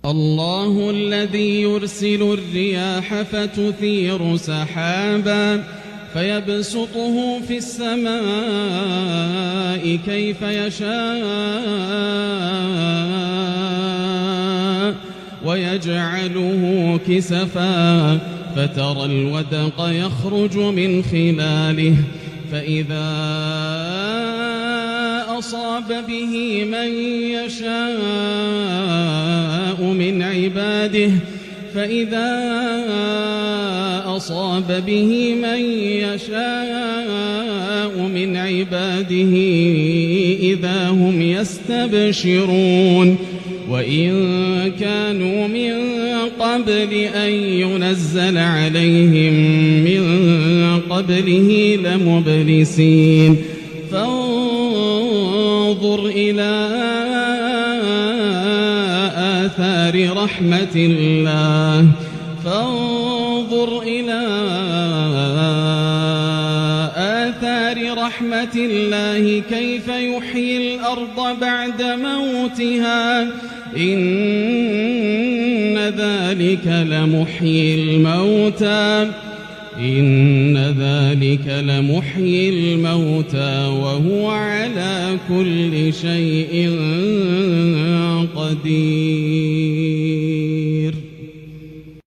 الله الذي يرسل الرياح فتثير سحابا فيبسطه في السماء كيف يشاء ويجعله كسفا فترى الودق يخرج من خلاله فإذا أصاب به من يشاء من عباده إذا هم يستبشرون وإن كانوا من قبل أن ينزل عليهم من قبله لمبلسين فانظر إلى آثار رحمة الله كيف يحيي الأرض بعد موتها إن ذلك لمحيي الموتى وهو على كل شيء قدير.